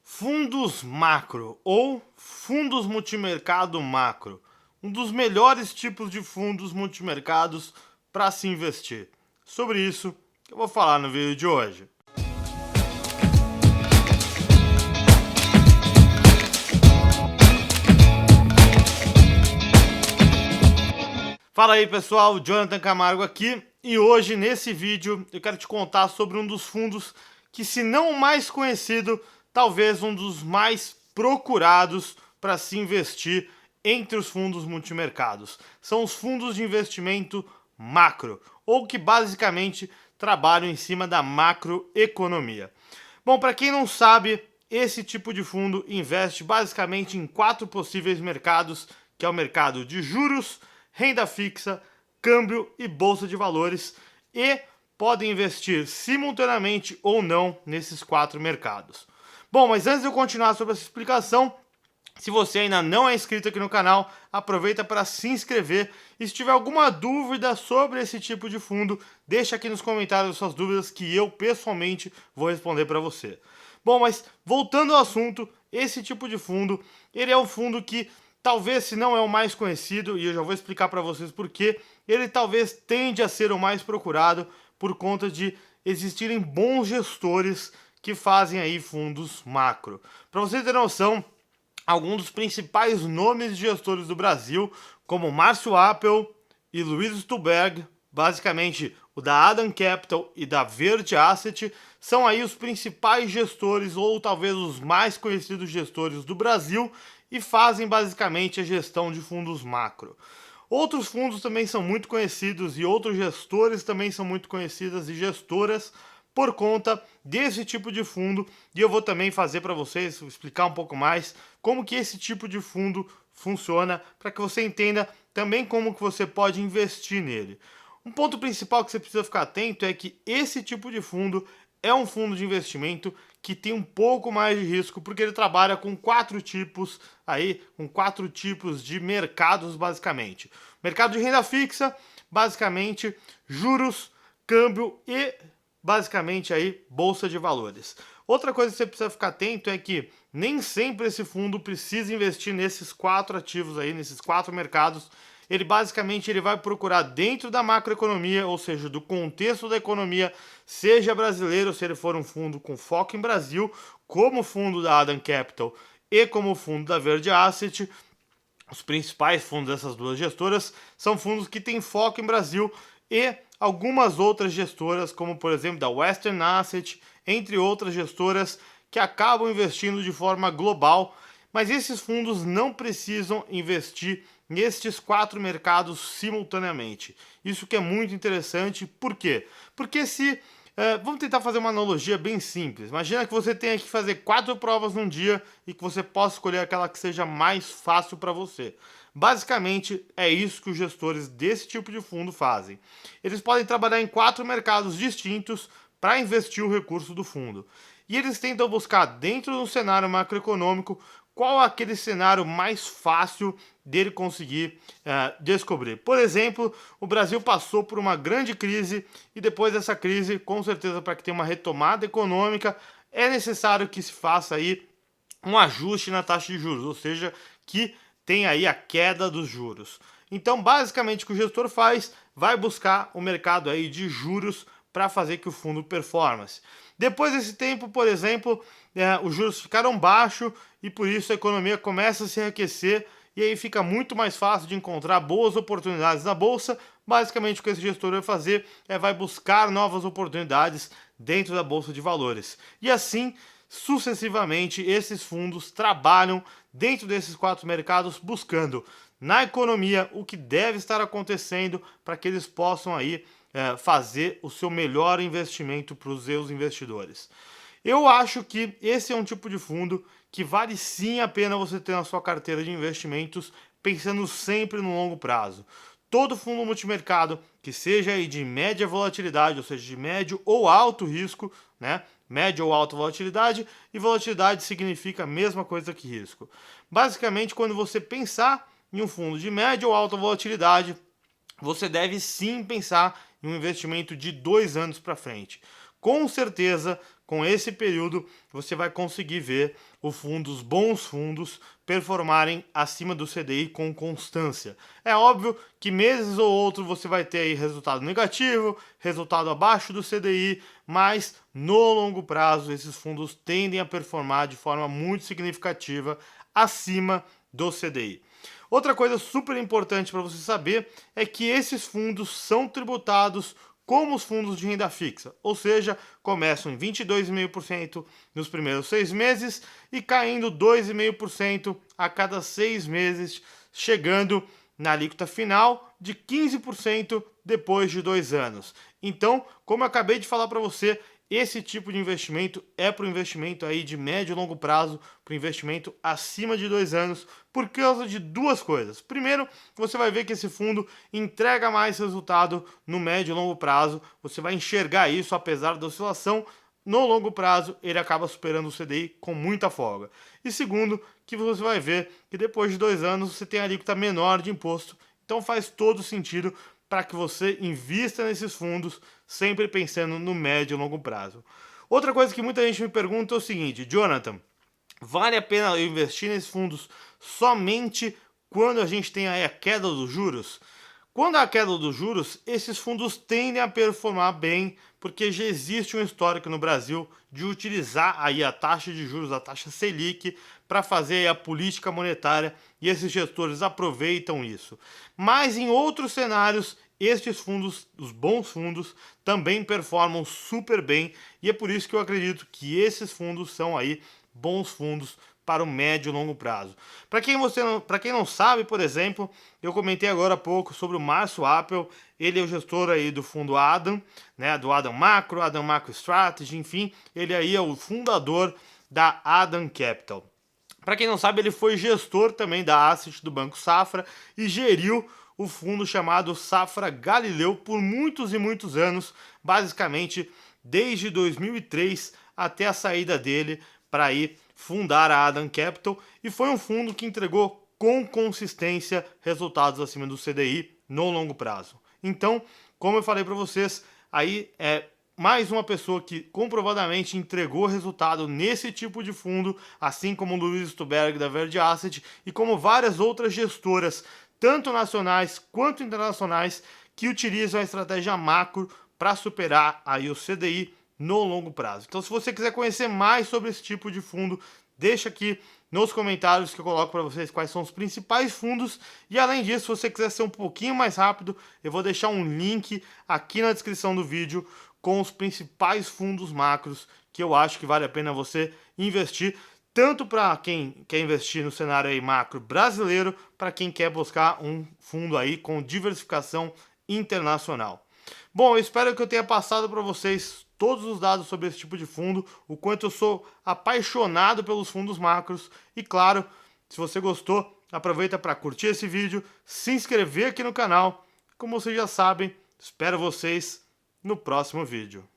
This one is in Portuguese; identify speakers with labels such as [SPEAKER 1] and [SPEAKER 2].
[SPEAKER 1] Fundos macro ou fundos multimercado macro, um dos melhores tipos de fundos multimercados para se investir. Sobre isso que eu vou falar no vídeo de hoje. Fala aí pessoal, Jonathan Camargo aqui e hoje nesse vídeo eu quero te contar sobre um dos fundos que, se não o mais conhecido, talvez um dos mais procurados para se investir entre os fundos multimercados. São os fundos de investimento macro, ou que basicamente trabalham em cima da macroeconomia. Bom, para quem não sabe, esse tipo de fundo investe basicamente em 4 possíveis mercados, que é o mercado de juros, renda fixa, câmbio e bolsa de valores, e podem investir simultaneamente ou não nesses 4 mercados. Bom, mas antes de eu continuar sobre essa explicação, se você ainda não é inscrito aqui no canal, aproveita para se inscrever. E se tiver alguma dúvida sobre esse tipo de fundo, deixa aqui nos comentários suas dúvidas que eu pessoalmente vou responder para você. Bom, mas voltando ao assunto, esse tipo de fundo, ele é um fundo que talvez, se não é o mais conhecido, e eu já vou explicar para vocês por quê, ele talvez tende a ser o mais procurado por conta de existirem bons gestores que fazem aí fundos macro. Para você ter noção, alguns dos principais nomes de gestores do Brasil, como Márcio Appel e Luiz Stuberg, basicamente o da Adam Capital e da Verde Asset, são aí os principais gestores, ou talvez os mais conhecidos gestores do Brasil, e fazem basicamente a gestão de fundos macro. Outros fundos também são muito conhecidos e outros gestores também são muito conhecidas e gestoras por conta desse tipo de fundo, e eu vou também fazer para vocês, explicar um pouco mais como que esse tipo de fundo funciona, para que você entenda também como que você pode investir nele. Um ponto principal que você precisa ficar atento é que esse tipo de fundo é um fundo de investimento que tem um pouco mais de risco, porque ele trabalha com 4 tipos de mercados, basicamente. Mercado de renda fixa, basicamente juros, câmbio e basicamente aí bolsa de valores. Outra coisa que você precisa ficar atento é que nem sempre esse fundo precisa investir nesses 4 ativos aí, nesses 4 mercados. Ele basicamente vai procurar dentro da macroeconomia, ou seja, do contexto da economia, seja brasileiro, se ele for um fundo com foco em Brasil, como o fundo da Adam Capital e como o fundo da Verde Asset. Os principais fundos dessas duas gestoras são fundos que têm foco em Brasil, e algumas outras gestoras, como por exemplo da Western Asset, entre outras gestoras que acabam investindo de forma global, mas esses fundos não precisam investir nestes 4 mercados simultaneamente. Isso que é muito interessante. Por quê? Porque vamos tentar fazer uma analogia bem simples. Imagina que você tenha que fazer 4 provas num dia e que você possa escolher aquela que seja mais fácil para você. Basicamente, é isso que os gestores desse tipo de fundo fazem. Eles podem trabalhar em 4 mercados distintos para investir o recurso do fundo. E eles tentam buscar, dentro do cenário macroeconômico, qual é aquele cenário mais fácil dele conseguir descobrir. Por exemplo, o Brasil passou por uma grande crise, e depois dessa crise, com certeza, para que tenha uma retomada econômica, é necessário que se faça aí um ajuste na taxa de juros, ou seja, que tem aí a queda dos juros. Então, basicamente, o que o gestor faz, vai buscar o mercado aí de juros para fazer que o fundo performance. Depois desse tempo, por exemplo, os juros ficaram baixos e por isso a economia começa a se aquecer, e aí fica muito mais fácil de encontrar boas oportunidades na bolsa. Basicamente, o que esse gestor vai fazer vai buscar novas oportunidades dentro da bolsa de valores. E assim, sucessivamente, esses fundos trabalham dentro desses 4 mercados, buscando na economia o que deve estar acontecendo para que eles possam aí fazer o seu melhor investimento para os seus investidores. Eu acho que esse é um tipo de fundo que vale sim a pena você ter na sua carteira de investimentos, pensando sempre no longo prazo. Todo fundo multimercado que seja aí de média volatilidade, ou seja, de médio ou alto risco, né? Média ou alta volatilidade, e volatilidade significa a mesma coisa que risco. Basicamente, quando você pensar em um fundo de média ou alta volatilidade, você deve sim pensar em um investimento de 2 anos para frente. Com certeza, com esse período você vai conseguir ver os bons fundos performarem acima do CDI com constância. É óbvio que meses ou outro você vai ter aí resultado negativo, resultado abaixo do CDI, mas no longo prazo esses fundos tendem a performar de forma muito significativa acima do CDI. Outra coisa super importante para você saber é que esses fundos são tributados como os fundos de renda fixa, ou seja, começam em 22,5% nos primeiros 6 meses e caindo 2,5% a cada 6 meses, chegando na alíquota final de 15% depois de 2 anos. Então, como eu acabei de falar para você, esse tipo de investimento é para o investimento aí de médio e longo prazo, para o investimento acima de 2 anos, por causa de duas coisas. Primeiro, você vai ver que esse fundo entrega mais resultado no médio e longo prazo, você vai enxergar isso apesar da oscilação. No longo prazo, ele acaba superando o CDI com muita folga. E segundo, que você vai ver que depois de 2 anos você tem a alíquota menor de imposto, então faz todo sentido para que você invista nesses fundos, sempre pensando no médio e longo prazo. Outra coisa que muita gente me pergunta é o seguinte: Jonathan, vale a pena eu investir nesses fundos somente quando a gente tem aí a queda dos juros? Quando há a queda dos juros, esses fundos tendem a performar bem, porque já existe um histórico no Brasil de utilizar aí a taxa de juros, a taxa Selic, para fazer aí a política monetária, e esses gestores aproveitam isso. Mas em outros cenários, estes fundos, os bons fundos, também performam super bem, e é por isso que eu acredito que esses fundos são aí bons fundos para o médio e longo prazo. Para quem não sabe, por exemplo, eu comentei agora há pouco sobre o Márcio Appel. Ele é o gestor aí do fundo Adam, né, do Adam Macro Strategy, enfim, ele aí é o fundador da Adam Capital. Para quem não sabe, ele foi gestor também da Asset do Banco Safra e geriu o fundo chamado Safra Galileu por muitos e muitos anos, basicamente desde 2003 até a saída dele para ir fundar a Adam Capital, e foi um fundo que entregou com consistência resultados acima do CDI no longo prazo. Então, como eu falei para vocês, aí é mais uma pessoa que comprovadamente entregou resultado nesse tipo de fundo, assim como o Luiz Stuberg da Verde Asset e como várias outras gestoras, tanto nacionais quanto internacionais, que utilizam a estratégia macro para superar aí o CDI no longo prazo. Então, se você quiser conhecer mais sobre esse tipo de fundo, deixa aqui nos comentários que eu coloco para vocês quais são os principais fundos. E além disso, se você quiser ser um pouquinho mais rápido, eu vou deixar um link aqui na descrição do vídeo com os principais fundos macros que eu acho que vale a pena você investir, tanto para quem quer investir no cenário aí macro brasileiro, para quem quer buscar um fundo aí com diversificação internacional. Bom, eu espero que eu tenha passado para vocês todos os dados sobre esse tipo de fundo, o quanto eu sou apaixonado pelos fundos macros. E claro, se você gostou, aproveita para curtir esse vídeo, se inscrever aqui no canal. Como vocês já sabem, espero vocês no próximo vídeo.